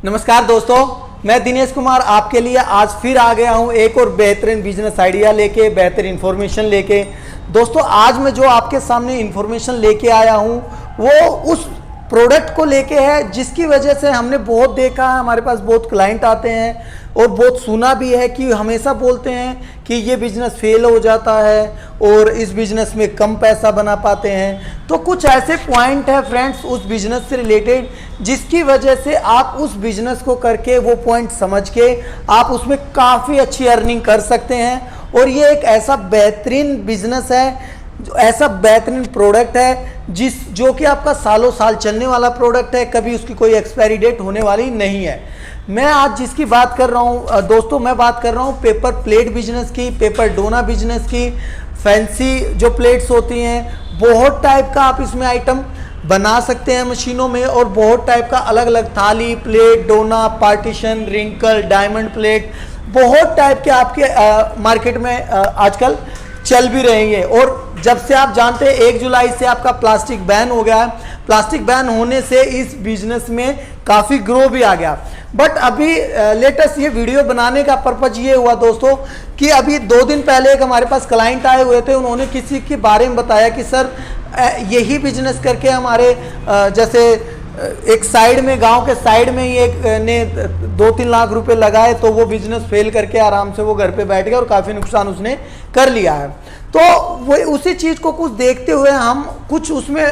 नमस्कार दोस्तों, मैं दिनेश कुमार आपके लिए आज फिर आ गया हूं एक और बेहतरीन बिजनेस आइडिया लेके, बेहतरीन इन्फॉर्मेशन लेके। दोस्तों आज मैं जो आपके सामने इन्फॉर्मेशन लेके आया हूं वो उस प्रोडक्ट को लेके है जिसकी वजह से हमने बहुत देखा है, हमारे पास बहुत क्लाइंट आते हैं और बहुत सुना भी है कि हमेशा बोलते हैं कि ये बिजनेस फेल हो जाता है और इस बिजनेस में कम पैसा बना पाते हैं। तो कुछ ऐसे पॉइंट है फ्रेंड्स उस बिजनेस से रिलेटेड जिसकी वजह से आप उस बिजनेस को करके वो पॉइंट समझ के आप उसमें काफ़ी अच्छी अर्निंग कर सकते हैं। और ये एक ऐसा बेहतरीन बिजनेस है, ऐसा बेहतरीन प्रोडक्ट है जो कि आपका सालों साल चलने वाला प्रोडक्ट है, कभी उसकी कोई एक्सपायरी डेट होने वाली नहीं है। मैं आज जिसकी बात कर रहा हूँ दोस्तों, मैं बात कर रहा हूँ पेपर प्लेट बिजनेस की, पेपर डोना बिजनेस की। फैंसी जो प्लेट्स होती हैं, बहुत टाइप का आप इसमें आइटम बना सकते हैं मशीनों में, और बहुत टाइप का अलग अलग थाली, प्लेट, डोना, पार्टीशन, रिंकल, डायमंड प्लेट, बहुत टाइप के आपके मार्केट में आजकल चल भी रही है। और जब से आप जानते हैं 1 जुलाई से आपका प्लास्टिक बैन हो गया है, प्लास्टिक बैन होने से इस बिजनेस में काफ़ी ग्रो भी आ गया। बट अभी लेटेस्ट ये वीडियो बनाने का पर्पज ये हुआ दोस्तों कि अभी 2 दिन पहले एक हमारे पास क्लाइंट आए हुए थे, उन्होंने किसी के बारे में बताया कि सर यही बिजनेस करके हमारे जैसे एक साइड में, गांव के साइड में ही एक ने 2-3 लाख रुपए लगाए, तो वो बिजनेस फेल करके आराम से वो घर पे बैठ गया और काफ़ी नुकसान उसने कर लिया है। तो वो उसी चीज़ को कुछ देखते हुए हम कुछ उसमें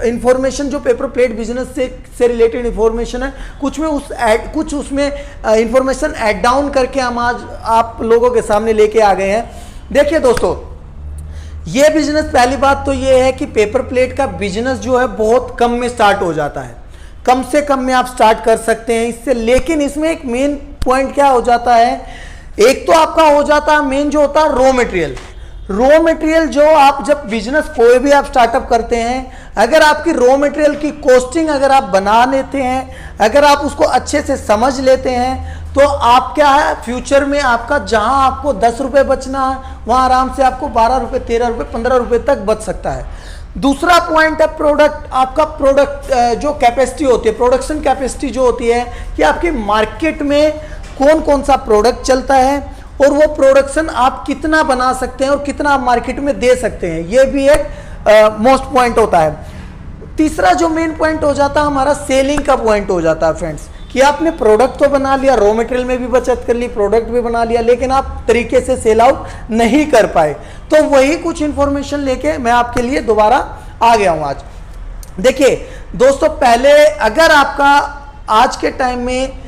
इंफॉर्मेशन जो पेपर प्लेट बिजनेस से रिलेटेड इंफॉर्मेशन है, कुछ उसमें इंफॉर्मेशन ऐड डाउन करके हम आज आप लोगों के सामने लेके आ गए हैं। देखिए दोस्तों, ये बिजनेस, पहली बात तो ये है कि पेपर प्लेट का बिजनेस जो है बहुत कम में स्टार्ट हो जाता है, कम से कम में आप स्टार्ट कर सकते हैं इससे। लेकिन इसमें एक मेन पॉइंट क्या हो जाता है, एक तो आपका हो जाता है मेन जो होता है रॉ मटेरियल जो आप जब बिजनेस कोई भी आप स्टार्टअप करते हैं, अगर आपकी रॉ मटेरियल की कॉस्टिंग अगर आप बना लेते हैं, अगर आप उसको अच्छे से समझ लेते हैं, तो आप क्या है फ्यूचर में आपका जहां आपको 10 रुपये बचना है वहां आराम से आपको 12 रुपये, 13 रुपये, 15 रुपये तक बच सकता है। दूसरा पॉइंट है प्रोडक्ट, आपका प्रोडक्ट जो कैपेसिटी होती है, प्रोडक्शन कैपेसिटी जो होती है कि आपके मार्केट में कौन कौन सा प्रोडक्ट चलता है और वो प्रोडक्शन आप कितना बना सकते हैं और कितना आप मार्केट में दे सकते हैं, ये भी एक मोस्ट पॉइंट होता है। तीसरा जो मेन पॉइंट हो जाता है हमारा सेलिंग का पॉइंट हो जाता है फ्रेंड्स, कि आपने प्रोडक्ट तो बना लिया, रॉ मटेरियल में भी बचत कर ली, प्रोडक्ट भी बना लिया, लेकिन आप तरीके से सेल आउट नहीं कर पाए। तो वही कुछ इंफॉर्मेशन लेके मैं आपके लिए दोबारा आ गया हूं आज। देखिए दोस्तों, पहले अगर आपका आज के टाइम में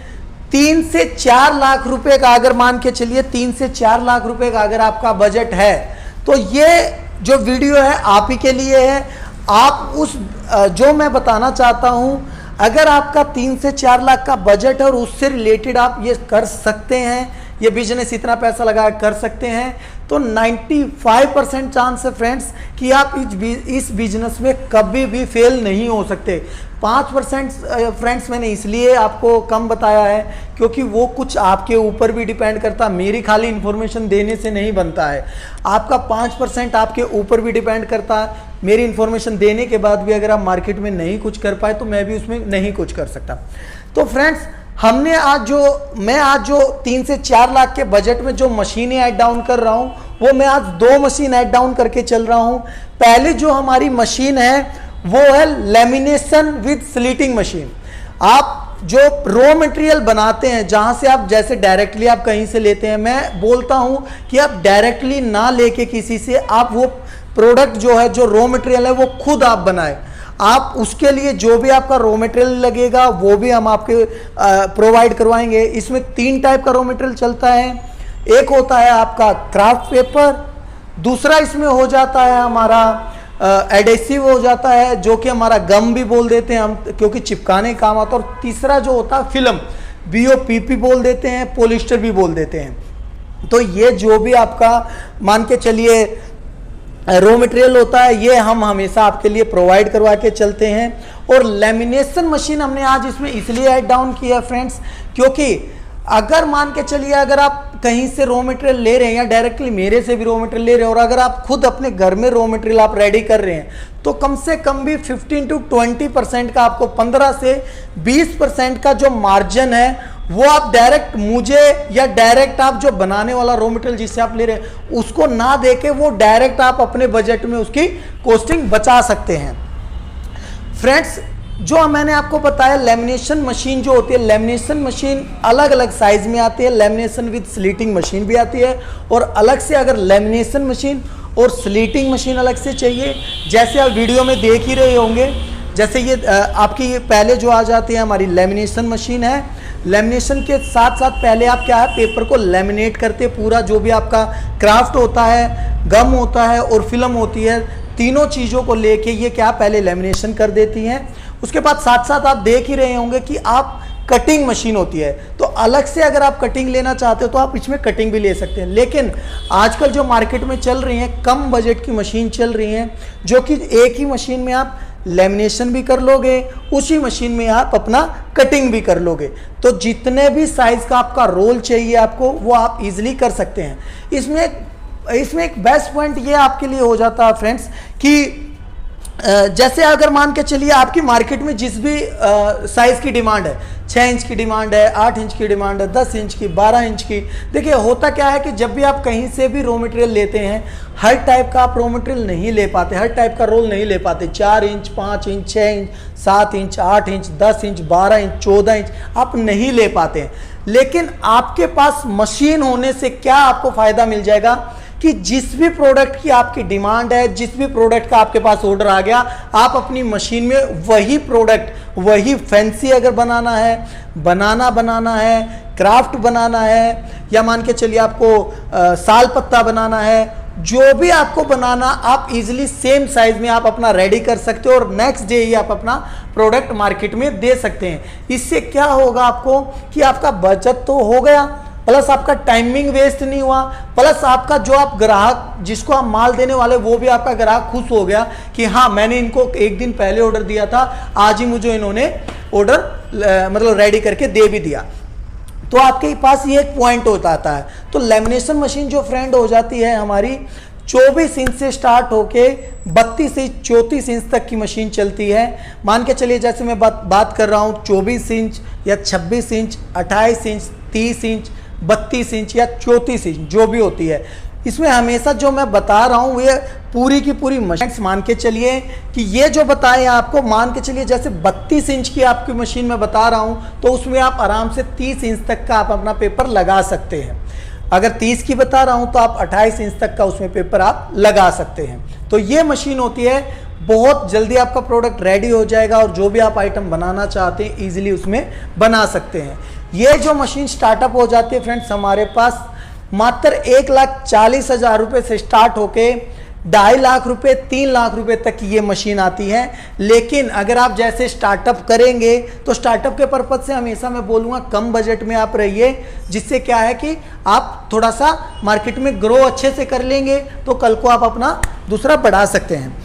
3 से 4 लाख रुपए का, अगर मान के चलिए 3 से 4 लाख रुपए का अगर आपका बजट है, तो ये जो वीडियो है आप ही के लिए है। आप उस जो मैं बताना चाहता हूं, अगर आपका 3 से 4 लाख का बजट है और उससे रिलेटेड आप ये कर सकते हैं, ये बिजनेस इतना पैसा लगा कर सकते हैं, तो 95% चांस है फ्रेंड्स कि आप इस बिजनेस में कभी भी फेल नहीं हो सकते। 5% फ्रेंड्स मैंने इसलिए आपको कम बताया है क्योंकि वो कुछ आपके ऊपर भी डिपेंड करता है, मेरी खाली इन्फॉर्मेशन देने से नहीं बनता है। आपका 5% आपके ऊपर भी डिपेंड करता है, मेरी इन्फॉर्मेशन देने के बाद भी अगर आप मार्केट में नहीं कुछ कर पाए तो मैं भी उसमें नहीं कुछ कर सकता। तो फ्रेंड्स, मैं आज जो 3 से 4 लाख के बजट में जो मशीनें ऐड डाउन कर रहा हूं, वो मैं आज 2 मशीन ऐड डाउन करके चल रहा हूं। पहले जो हमारी मशीन है वो है लेमिनेशन विद स्लीटिंग मशीन। आप जो रॉ मटेरियल बनाते हैं, जहां से आप जैसे डायरेक्टली आप कहीं से लेते हैं, मैं बोलता हूं कि आप डायरेक्टली ना लेके किसी से, आप वो प्रोडक्ट जो है, जो रॉ मटेरियल है, वो खुद आप बनाए। आप उसके लिए जो भी आपका रॉ मटेरियल लगेगा वो भी हम आपके प्रोवाइड करवाएंगे। इसमें 3 टाइप का रॉ मटेरियल चलता है। एक होता है आपका क्राफ्ट पेपर, दूसरा इसमें हो जाता है हमारा एडेसिव हो जाता है, जो कि हमारा गम भी बोल देते हैं हम क्योंकि चिपकाने काम आता है, और तीसरा जो होता है फिल्म, BOPP बोल देते हैं, पॉलिस्टर भी बोल देते हैं। तो ये जो भी आपका मान के चलिए रॉ मटेरियल होता है, ये हम हमेशा आपके लिए प्रोवाइड करवा के चलते हैं। और लेमिनेशन मशीन हमने आज इसमें इसलिए ऐड डाउन किया फ्रेंड्स, क्योंकि अगर मान के चलिए अगर आप कहीं से रॉ मटेरियल ले रहे हैं या डायरेक्टली मेरे से भी रॉ मटेरियल ले रहे हैं, और अगर आप खुद अपने घर में रॉ मटेरियल आप रेडी कर रहे हैं, तो कम से कम भी 15 to 20% का आपको 15 से 20% का जो मार्जिन है वो आप डायरेक्ट मुझे या डायरेक्ट आप जो बनाने वाला रॉ मटेरियल जिससे आप ले रहे हैं उसको ना देके वो डायरेक्ट आप अपने बजट में उसकी कॉस्टिंग बचा सकते हैं। फ्रेंड्स, जो मैंने आपको बताया लेमिनेशन मशीन जो होती है, लेमिनेशन मशीन अलग अलग साइज में आती है। लेमिनेशन विद स्लीटिंग मशीन भी आती है और अलग से अगर लेमिनेशन मशीन और स्लीटिंग मशीन अलग से चाहिए, जैसे आप वीडियो में देख ही रहे होंगे, जैसे ये आपकी ये पहले जो आ जाती है हमारी लेमिनेशन मशीन है। लेमिनेशन के साथ साथ पहले आप क्या है पेपर को लेमिनेट करते, पूरा जो भी आपका क्राफ्ट होता है, गम होता है और फिल्म होती है, तीनों चीज़ों को लेके ये क्या पहले लेमिनेशन कर देती हैं। उसके बाद साथ साथ आप देख ही रहे होंगे कि आप कटिंग मशीन होती है, तो अलग से अगर आप कटिंग लेना चाहते हो तो आप इसमें कटिंग भी ले सकते हैं। लेकिन आजकल जो मार्केट में चल रही हैं कम बजट की मशीन चल रही हैं जो कि एक ही मशीन में आप लेमिनेशन भी कर लोगे, उसी मशीन में आप अपना कटिंग भी कर लोगे। तो जितने भी साइज का आपका रोल चाहिए आपको वो आप इजीली कर सकते हैं। इसमें एक बेस्ट पॉइंट ये आपके लिए हो जाता है फ्रेंड्स कि जैसे अगर मान के चलिए आपकी मार्केट में जिस भी साइज की डिमांड है, 6 इंच की डिमांड है, 8 इंच की डिमांड है, 10 इंच की, 12 इंच की। देखिए होता क्या है कि जब भी आप कहीं से भी रॉ मटेरियल लेते हैं हर टाइप का आप रॉ मटेरियल नहीं ले पाते, हर टाइप का रोल नहीं ले पाते। 4 inch, 5 inch, 6 inch, 7 inch, 8 inch, 10 inch, 12 inch, 14 inch आप नहीं ले पाते। लेकिन आपके पास मशीन होने से क्या आपको फायदा मिल जाएगा कि जिस भी प्रोडक्ट की आपकी डिमांड है, जिस भी प्रोडक्ट का आपके पास ऑर्डर आ गया, आप अपनी मशीन में वही प्रोडक्ट, वही फैंसी अगर बनाना है, क्राफ्ट बनाना है, या मान के चलिए आपको साल पत्ता बनाना है, जो भी आपको बनाना आप इजीली सेम साइज में आप अपना रेडी कर सकते हो और नेक्स्ट डे ही आप अपना प्रोडक्ट मार्केट में दे सकते हैं। इससे क्या होगा आपको कि आपका बचत तो हो गया, प्लस आपका टाइमिंग वेस्ट नहीं हुआ, प्लस आपका जो आप ग्राहक जिसको आप माल देने वाले वो भी आपका ग्राहक खुश हो गया कि हाँ मैंने इनको एक दिन पहले ऑर्डर दिया था, आज ही मुझे इन्होंने ऑर्डर मतलब रेडी करके दे भी दिया। तो आपके पास ये एक पॉइंट होता आता है। तो लेमिनेशन मशीन जो फ्रेंड हो जाती है हमारी 24 इंच से स्टार्ट होके 32 से 34 इंच तक की मशीन चलती है। मान के चलिए जैसे मैं बात कर रहा हूँ 24 इंच या 26 इंच, 28 इंच, 30 इंच, 32 इंच या 34 इंच जो भी होती है, इसमें हमेशा जो मैं बता रहा हूँ ये पूरी की पूरी मशीन मान के चलिए कि ये जो बताएं आपको, मान के चलिए जैसे 32 इंच की आपकी मशीन में बता रहा हूँ तो उसमें आप आराम से 30 इंच तक का आप अपना पेपर लगा सकते हैं। अगर 30 की बता रहा हूँ तो आप 28 इंच तक का उसमें पेपर आप लगा सकते हैं। तो ये मशीन होती है, बहुत जल्दी आपका प्रोडक्ट रेडी हो जाएगा और जो भी आप आइटम बनाना चाहते हैं इजीली उसमें बना सकते हैं। ये जो मशीन स्टार्टअप हो जाती है फ्रेंड्स हमारे पास मात्र 1,40,000 रुपये से स्टार्ट होके 2.5 लाख रुपए 3 लाख रुपए तक की ये मशीन आती है। लेकिन अगर आप जैसे स्टार्टअप करेंगे तो स्टार्टअप के पर्पज से हमेशा मैं बोलूँगा कम बजट में आप रहिए, जिससे क्या है कि आप थोड़ा सा मार्केट में ग्रो अच्छे से कर लेंगे तो कल को आप अपना दूसरा बढ़ा सकते हैं।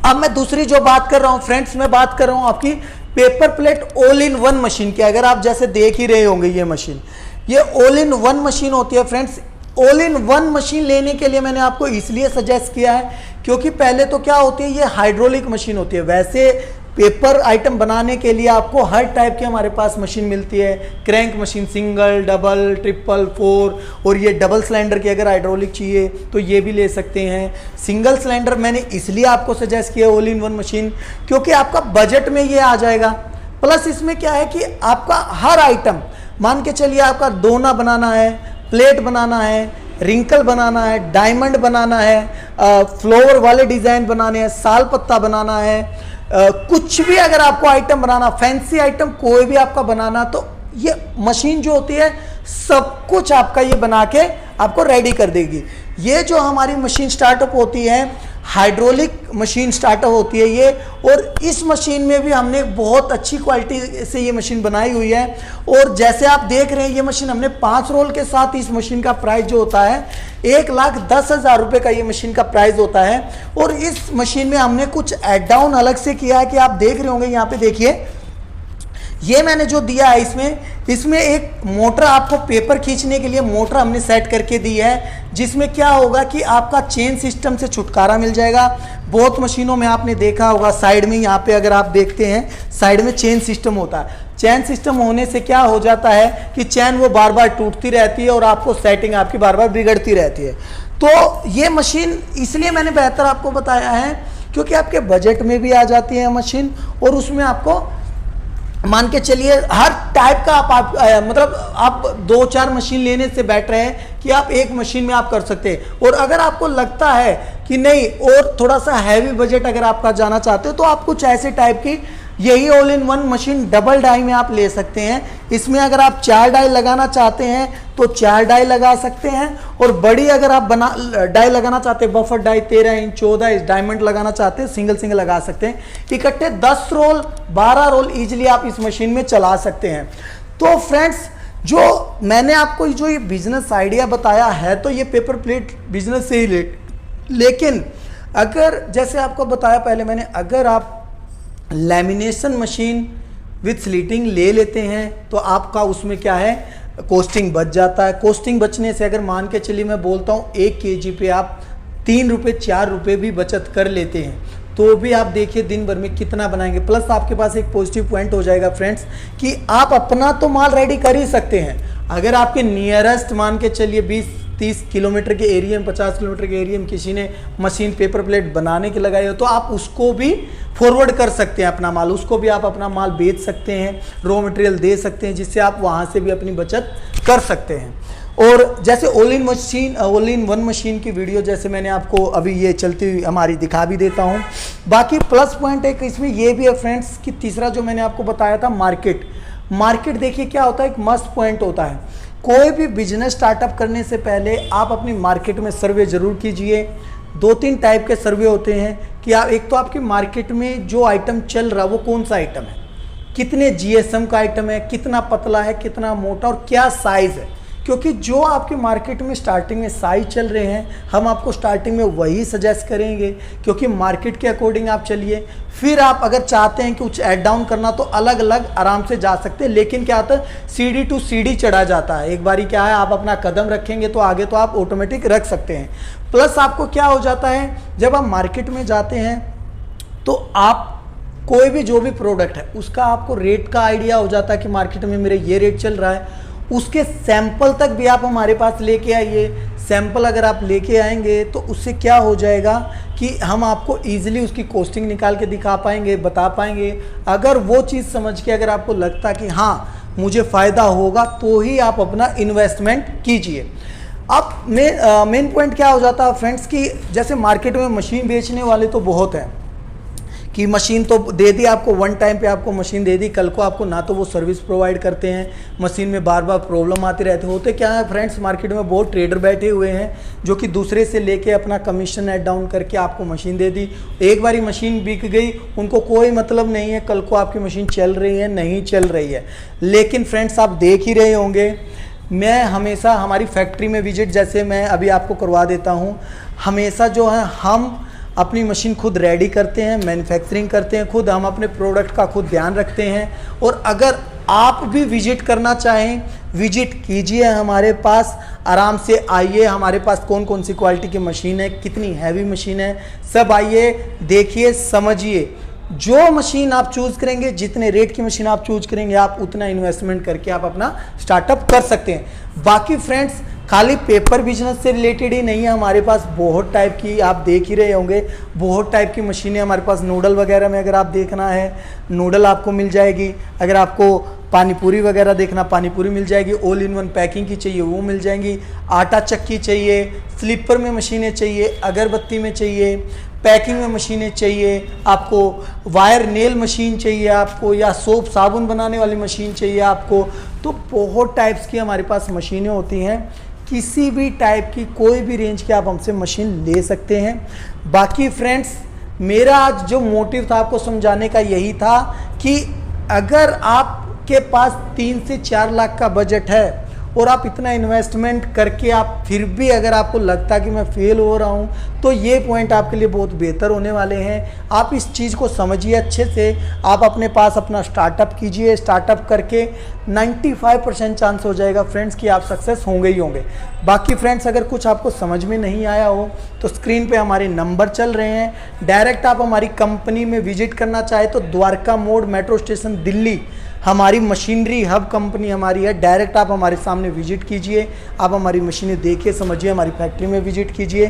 अब मैं दूसरी जो बात कर रहा हूँ फ्रेंड्स, मैं बात कर रहा हूँ आपकी paper plate all in one machine की। अगर आप जैसे देख ही रहे होंगे ये मशीन, ये ऑल इन वन मशीन होती है friends. All in one machine लेने के लिए मैंने आपको इसलिए सजेस्ट किया है क्योंकि पहले तो क्या होती है ये हाइड्रोलिक मशीन होती है। वैसे पेपर आइटम बनाने के लिए आपको हर टाइप की हमारे पास मशीन मिलती है, crank machine, single, double, triple, 4 और ये डबल सिलेंडर की अगर हाइड्रोलिक चाहिए तो ये भी ले सकते हैं। सिंगल सिलेंडर मैंने इसलिए आपको सजेस्ट किया ऑल इन वन मशीन क्योंकि आपका बजट में ये आ जाएगा। प्लस इसमें क्या है कि आपका हर आइटम, मान के चलिए आपका दोना बनाना है, प्लेट बनाना है, रिंकल बनाना है, डायमंड बनाना है, फ्लोवर वाले डिज़ाइन बनाने हैं, साल पत्ता बनाना है, कुछ भी अगर आपको आइटम बनाना, फैंसी आइटम कोई भी आपका बनाना, तो ये मशीन जो होती है सब कुछ आपका ये बना के आपको रेडी कर देगी। ये जो हमारी मशीन स्टार्टअप होती है हाइड्रोलिक मशीन स्टार्टअप होती है ये, और इस मशीन में भी हमने बहुत अच्छी क्वालिटी से ये मशीन बनाई हुई है। और जैसे आप देख रहे हैं ये मशीन हमने 5 रोल के साथ, इस मशीन का प्राइस जो होता है 1,10,000 रुपये का ये मशीन का प्राइस होता है। और इस मशीन में हमने कुछ एड डाउन अलग से किया है कि आप देख रहे होंगे यहाँ पे देखिए, ये मैंने जो दिया है इसमें एक मोटर, आपको पेपर खींचने के लिए मोटर हमने सेट करके दी है, जिसमें क्या होगा कि आपका चेन सिस्टम से छुटकारा मिल जाएगा। बहुत मशीनों में आपने देखा होगा साइड में, यहाँ पे अगर आप देखते हैं साइड में चेन सिस्टम होता है। चैन सिस्टम होने से क्या हो जाता है कि चैन वो बार बार टूटती रहती है और आपको सेटिंग आपकी बार बार बिगड़ती रहती है। तो ये मशीन इसलिए मैंने बेहतर आपको बताया है क्योंकि आपके बजट में भी आ जाती है मशीन, और उसमें आपको मान के चलिए हर टाइप का आप मतलब आप 2-4 मशीन लेने से बेटर है कि आप एक मशीन में आप कर सकते हैं। और अगर आपको लगता है कि नहीं और थोड़ा सा हैवी बजट अगर आपका जाना चाहते हो तो आप कुछ ऐसे टाइप की यही all in one machine double die में आप ले सकते हैं। इसमें अगर आप 4 डाई लगाना चाहते हैं तो 4 डाई लगा सकते हैं, और बड़ी अगर आप डाई लगाना चाहते हैं, buffer die 13 inch 14 inch diamond लगाना चाहते हैं, सिंगल लगा सकते हैं। इकट्ठे 10 रोल 12 रोल इजीली आप इस मशीन में चला सकते हैं। तो फ्रेंड्स, जो मैंने आपको जो ये बिजनेस आइडिया बताया है तो ये पेपर प्लेट बिजनेस से ही लेकिन अगर जैसे आपको बताया पहले मैंने, अगर आप लैमिनेशन मशीन विथ स्लीटिंग ले लेते हैं तो आपका उसमें क्या है, कॉस्टिंग बच जाता है। कॉस्टिंग बचने से अगर मान के चलिए मैं बोलता हूँ 1 kg पे आप 3 रुपये 4 रुपये भी बचत कर लेते हैं तो भी आप देखिए दिन भर में कितना बनाएंगे। प्लस आपके पास एक पॉजिटिव पॉइंट हो जाएगा फ्रेंड्स कि आप अपना तो माल रेडी कर ही सकते हैं। अगर आपके नियरेस्ट मान के चलिए 20-30 किलोमीटर के एरिया में, 50 किलोमीटर के एरिया में किसी ने मशीन पेपर प्लेट बनाने की लगाई हो तो आप उसको भी फॉरवर्ड कर सकते हैं अपना माल, उसको भी आप अपना माल बेच सकते हैं, रॉ मटेरियल दे सकते हैं, जिससे आप वहाँ से भी अपनी बचत कर सकते हैं। और जैसे ऑल इन वन मशीन की वीडियो जैसे मैंने आपको अभी ये चलती हुई हमारी दिखा भी देता हूँ। बाकी प्लस पॉइंट एक इसमें ये भी है फ्रेंड्स कि तीसरा जो मैंने आपको बताया था मार्केट देखिए क्या होता है, एक मस्ट पॉइंट होता है। कोई भी बिजनेस स्टार्टअप करने से पहले आप अपनी मार्केट में सर्वे जरूर कीजिए। 2-3 टाइप के सर्वे होते हैं कि आप, एक तो आपकी मार्केट में जो आइटम चल रहा है वो कौन सा आइटम है, कितने जीएसएम का आइटम है, कितना पतला है, कितना मोटा और क्या साइज है। क्योंकि जो आपके मार्केट में स्टार्टिंग में साइज चल रहे हैं हम आपको स्टार्टिंग में वही सजेस्ट करेंगे, क्योंकि मार्केट के अकॉर्डिंग आप चलिए। फिर आप अगर चाहते हैं कि कुछ ऐड डाउन करना तो अलग अलग आराम से जा सकते हैं, लेकिन क्या होता है सीढ़ी टू सीढ़ी चढ़ा जाता है। एक बारी क्या है, आप अपना कदम रखेंगे तो आगे तो आप ऑटोमेटिक रख सकते हैं। प्लस आपको क्या हो जाता है, जब आप मार्केट में जाते हैं तो आप कोई भी जो भी प्रोडक्ट है उसका आपको रेट का आइडिया हो जाता है कि मार्केट में मेरे ये रेट चल रहा है। उसके सैंपल तक भी आप हमारे पास लेके आइए। सैंपल अगर आप लेके आएंगे तो उससे क्या हो जाएगा कि हम आपको ईजिली उसकी कॉस्टिंग निकाल के दिखा पाएंगे, बता पाएंगे। अगर वो चीज़ समझ के अगर आपको लगता कि हाँ मुझे फ़ायदा होगा तो ही आप अपना इन्वेस्टमेंट कीजिए। अब मेन पॉइंट क्या हो जाता है फ्रेंड्स कि जैसे मार्केट में मशीन बेचने वाले तो बहुत हैं कि मशीन तो दे दी आपको, वन टाइम पे आपको मशीन दे दी, कल को आपको ना तो वो सर्विस प्रोवाइड करते हैं, मशीन में बार बार प्रॉब्लम आती रहती है। होते क्या है फ्रेंड्स, मार्केट में बहुत ट्रेडर बैठे हुए हैं जो कि दूसरे से लेके अपना कमीशन ऐड डाउन करके आपको मशीन दे दी। एक बारी मशीन बिक गई, उनको कोई मतलब नहीं है कल को आपकी मशीन चल रही है नहीं चल रही है। लेकिन फ्रेंड्स आप देख ही रहे होंगे, मैं हमेशा हमारी फैक्ट्री में विजिट जैसे मैं अभी आपको करवा देता हूँ, हमेशा जो है हम अपनी मशीन खुद रेडी करते हैं, मैन्युफैक्चरिंग करते हैं खुद, हम अपने प्रोडक्ट का खुद ध्यान रखते हैं। और अगर आप भी विजिट करना चाहें, विजिट कीजिए हमारे पास, आराम से आइए। हमारे पास कौन कौन सी क्वालिटी की मशीन है, कितनी हैवी मशीन है, सब आइए देखिए समझिए। जो मशीन आप चूज़ करेंगे, जितने रेट की मशीन आप चूज़ करेंगे, आप उतना इन्वेस्टमेंट करके आप अपना स्टार्टअप कर सकते हैं। बाकी फ्रेंड्स खाली पेपर बिजनेस से रिलेटेड ही नहीं है, हमारे पास बहुत टाइप की, आप देख ही रहे होंगे, बहुत टाइप की मशीनें हमारे पास। नूडल वगैरह में अगर आप देखना है नूडल आपको मिल जाएगी, अगर आपको पानीपुरी वगैरह देखना पानीपुरी मिल जाएगी, ऑल इन वन पैकिंग की चाहिए वो मिल जाएंगी, आटा चक्की चाहिए, स्लीपर में मशीनें चाहिए, अगरबत्ती में चाहिए, पैकिंग में मशीनें चाहिए आपको, वायर नेल मशीन चाहिए आपको, या सोप साबुन बनाने वाली मशीन चाहिए आपको। तो बहुत टाइप्स की हमारे पास मशीनें होती हैं, किसी भी टाइप की कोई भी रेंज की आप हमसे मशीन ले सकते हैं। बाकी फ्रेंड्स मेरा आज जो मोटिव था आपको समझाने का यही था कि अगर आपके पास 3 से 4 लाख का बजट है और आप इतना इन्वेस्टमेंट करके आप फिर भी अगर आपको लगता है कि मैं फेल हो रहा हूँ, तो ये पॉइंट आपके लिए बहुत बेहतर होने वाले हैं। आप इस चीज़ को समझिए अच्छे से, आप अपने पास अपना स्टार्टअप कीजिए। स्टार्टअप करके 95% चांस हो जाएगा फ्रेंड्स कि आप सक्सेस होंगे ही होंगे। बाकी फ्रेंड्स, अगर कुछ आपको समझ में नहीं आया हो तो स्क्रीन पे हमारे नंबर चल रहे हैं। डायरेक्ट आप हमारी कंपनी में विजिट करना चाहे तो द्वारका मोड़ मेट्रो स्टेशन दिल्ली हमारी मशीनरी हब कंपनी हमारी है। डायरेक्ट आप हमारे सामने विजिट कीजिए, आप हमारी मशीनें देखिए, समझिए, हमारी फैक्ट्री में विजिट कीजिए,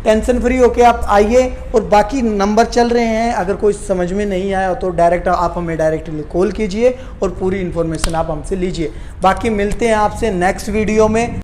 टेंशन फ्री होके आप आइए। और बाकी नंबर चल रहे हैं, अगर कोई समझ में नहीं आया तो डायरेक्ट आप हमें डायरेक्टली कॉल कीजिए और पूरी इन्फॉर्मेशन आप हमसे लीजिए। बाकी मिलते हैं आपसे नेक्स्ट वीडियो में।